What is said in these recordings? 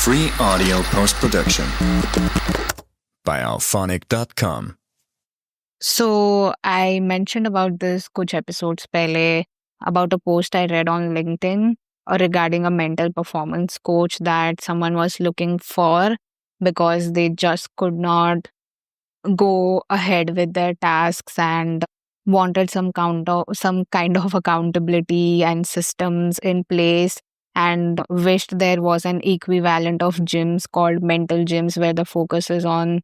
Free audio post-production by alphonic.com. So I mentioned about this kuch episodes pehle about a post I read on LinkedIn regarding a mental performance coach that someone was looking for because they just could not go ahead with their tasks and wanted some kind of accountability and systems in place, and wished there was an equivalent of gyms called mental gyms where the focus is on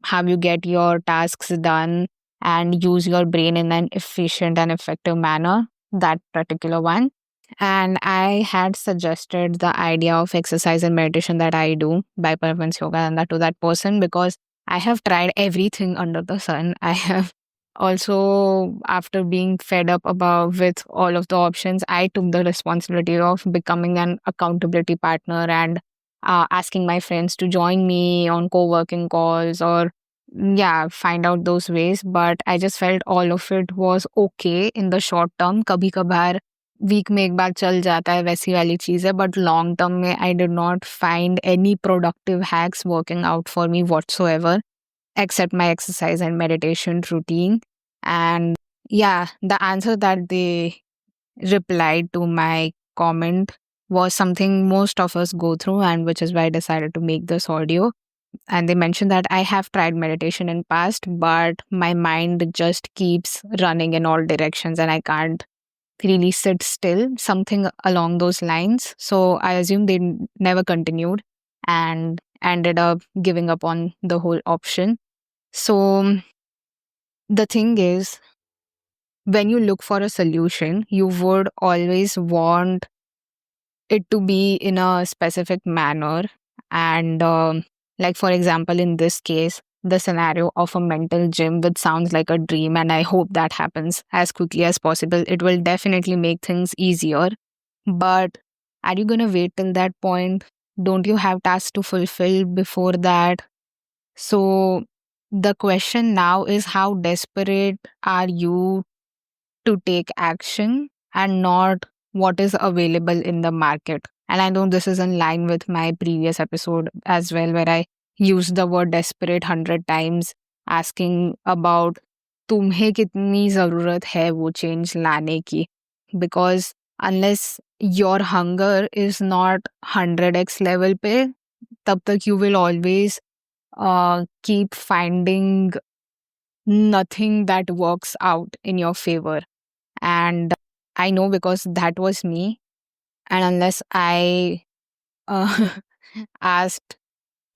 how you get your tasks done and use your brain in an efficient and effective manner, that particular one. And I had suggested the idea of exercise and meditation that I do by Parvans Yoga and that to that person because I have tried everything under the sun. I have also, after being fed up about with all of the options, I took the responsibility of becoming an accountability partner and asking my friends to join me on co-working calls or yeah, find out those ways. But I just felt all of it was okay in the short term. कभी कभार week में एक बार चल जाता है वैसी वाली चीज है, बट लॉन्ग टर्म में I did not find any productive hacks working out for me whatsoever except my exercise and meditation routine. And yeah, the answer that they replied to my comment was something most of us go through, and which is why I decided to make this audio. And they mentioned that I have tried meditation in past, but my mind just keeps running in all directions and I can't really sit still, something along those lines. So I assume they never continued and ended up giving up on the whole option. So the thing is, when you look for a solution, you would always want it to be in a specific manner. And like, for example, in this case, the scenario of a mental gym, which sounds like a dream, and I hope that happens as quickly as possible. It will definitely make things easier. But are you going to wait till that point? Don't you have tasks to fulfill before that? So the question now is, how desperate are you to take action and not what is available in the market? And I know this is in line with my previous episode as well, where I used the word desperate 100 times, asking about तुम्हें कितनी जरूरत है वो change लाने की, because unless your hunger is not 100x level पे, तब तक you will always keep finding nothing that works out in your favor. And I know because that was me. And unless I uh, asked,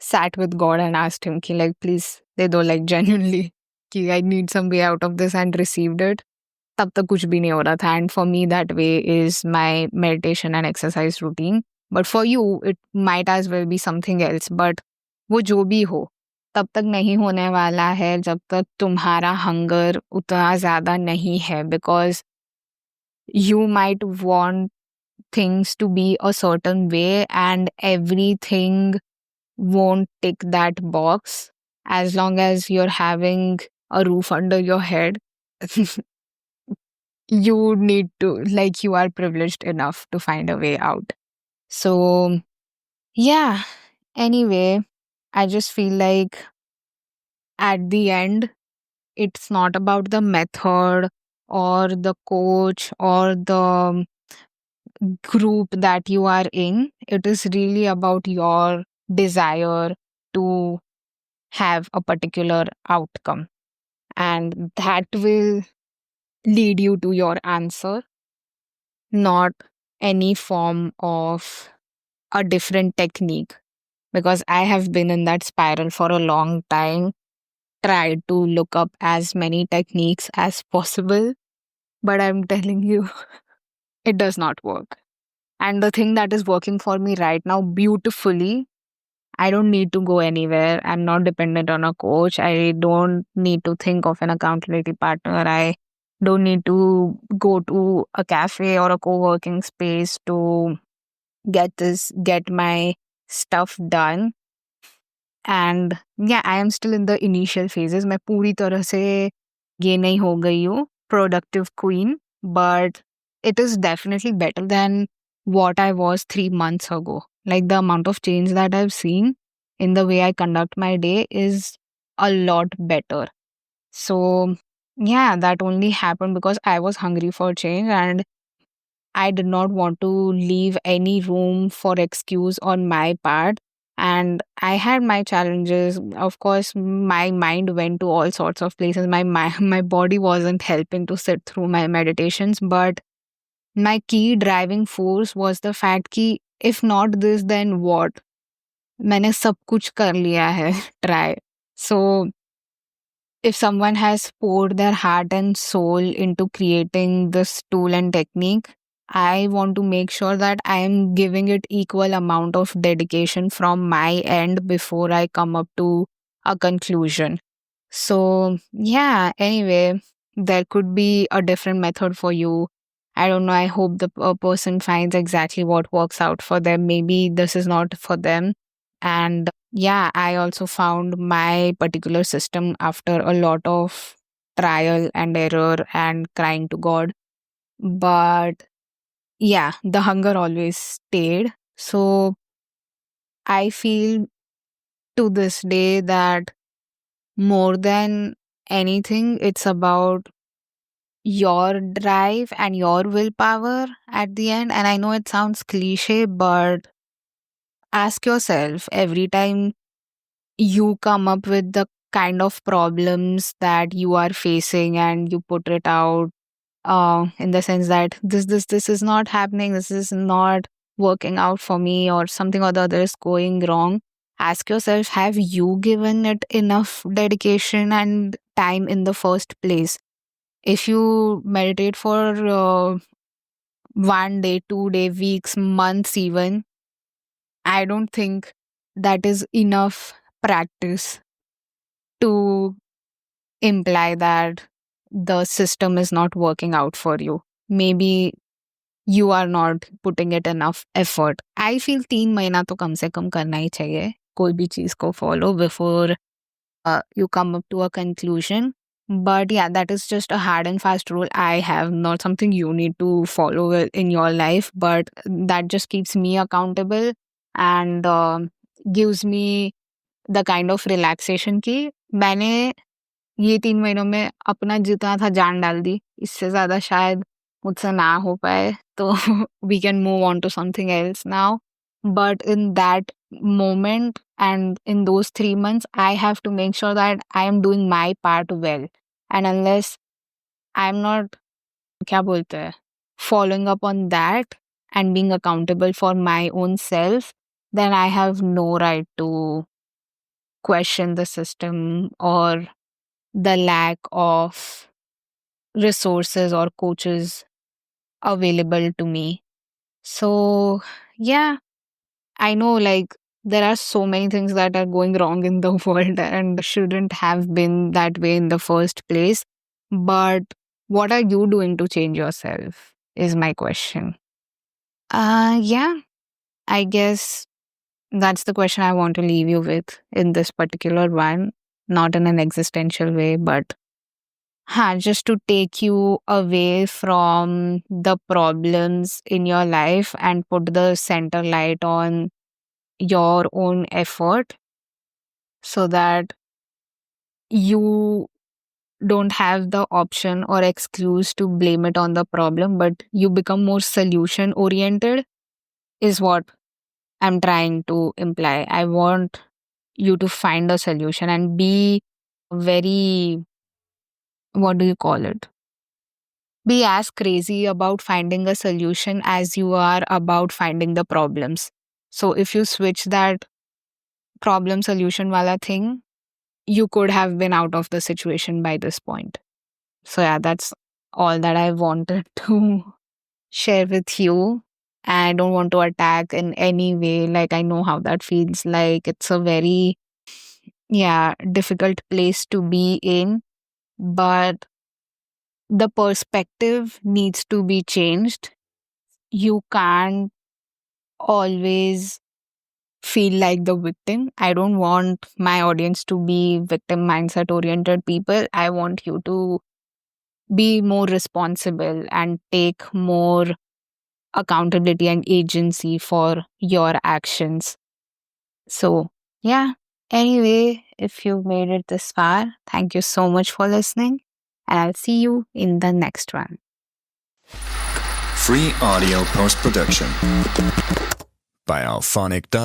sat with God and asked him, ki, like, please, they do, like, genuinely, ki, I need some way out of this, and received it, तब तक कुछ भी नहीं हो रहा था. And for me, that way is my meditation and exercise routine. But for you, it might as well be something else. But वो जो भी हो, तब तक नहीं होने वाला है जब तक तुम्हारा हंगर उतना ज़्यादा नहीं है. Because you might want things to be a certain way and everything won't tick that box. As long as you're having a roof under your head, you need to, like, you are privileged enough to find a way out. So yeah, anyway, I just feel like at the end, it's not about the method or the coach or the group that you are in. It is really about your desire to have a particular outcome, and that will lead you to your answer, not any form of a different technique. Because I have been in that spiral for a long time, tried to look up as many techniques as possible, but I'm telling you, it does not work. And the thing that is working for me right now beautifully, I don't need to go anywhere. I'm not dependent on a coach. I don't need to think of an accountability partner. I don't need to go to a cafe or a co-working space to get my stuff done. And yeah, I am still in the initial phases. मैं पूरी तरह से ये नहीं हो गई हूँ productive queen, but it is definitely better than what I was 3 months ago. Like the amount of change that I've seen in the way I conduct my day is a lot better. So, yeah, that only happened because I was hungry for change and I did not want to leave any room for excuse on my part. And I had my challenges. Of course, my mind went to all sorts of places. My body wasn't helping to sit through my meditations. But my key driving force was the fact कि if not this, then what? मैंने सब कुछ कर लिया है try. So if someone has poured their heart and soul into creating this tool and technique, I want to make sure that I am giving it equal amount of dedication from my end before I come up to a conclusion. So, yeah, anyway, there could be a different method for you. I don't know. I hope the person finds exactly what works out for them. Maybe this is not for them. And yeah, I also found my particular system after a lot of trial and error and crying to God. But yeah, the hunger always stayed. So I feel to this day that more than anything, it's about your drive and your willpower at the end. And I know it sounds cliche, but ask yourself every time you come up with the kind of problems that you are facing and you put it out in the sense that this is not happening, this is not working out for me, or something or the other is going wrong. Ask yourself, have you given it enough dedication and time in the first place? If you meditate for 1 day, 2 day, weeks, months, even, I don't think that is enough practice to imply that the system is not working out for you. Maybe you are not putting it enough effort. I feel 3 महीना तो कम से कम करना ही चाहिए कोई भी चीज को follow before you come up to a conclusion. But yeah, that is just a hard and fast rule I have, not something you need to follow in your life, but that just keeps me accountable and gives me the kind of relaxation कि मैंने ये 3 महीनों में अपना जितना था जान डाल दी, इससे ज़्यादा शायद मुझसे ना हो पाए, तो we can move on to something else now. But in that moment and in those 3 months, I have to make sure that I am doing my part well. And unless I'm not, क्या बोलते हैं, following up on that and being accountable for my own self, then I have no right to question the system or the lack of resources or coaches available to me. So, yeah, I know like there are so many things that are going wrong in the world and shouldn't have been that way in the first place. But what are you doing to change yourself? Is my question. Yeah, I guess that's the question I want to leave you with in this particular one. Not in an existential way, but just to take you away from the problems in your life and put the center light on your own effort so that you don't have the option or excuse to blame it on the problem, but you become more solution oriented, is what I'm trying to imply. I want you to find a solution and be very, what do you call it? Be as crazy about finding a solution as you are about finding the problems. So if you switch that problem solution wala thing, you could have been out of the situation by this point. So yeah, that's all that I wanted to share with you. I don't want to attack in any way. Like, I know how that feels like. It's a very, yeah, difficult place to be in. But the perspective needs to be changed. You can't always feel like the victim. I don't want my audience to be victim mindset oriented people. I want you to be more responsible and take more accountability and agency for your actions. So, yeah. Anyway, if you made it this far, thank you so much for listening. And I'll see you in the next one. Free audio post production by alphonic.com.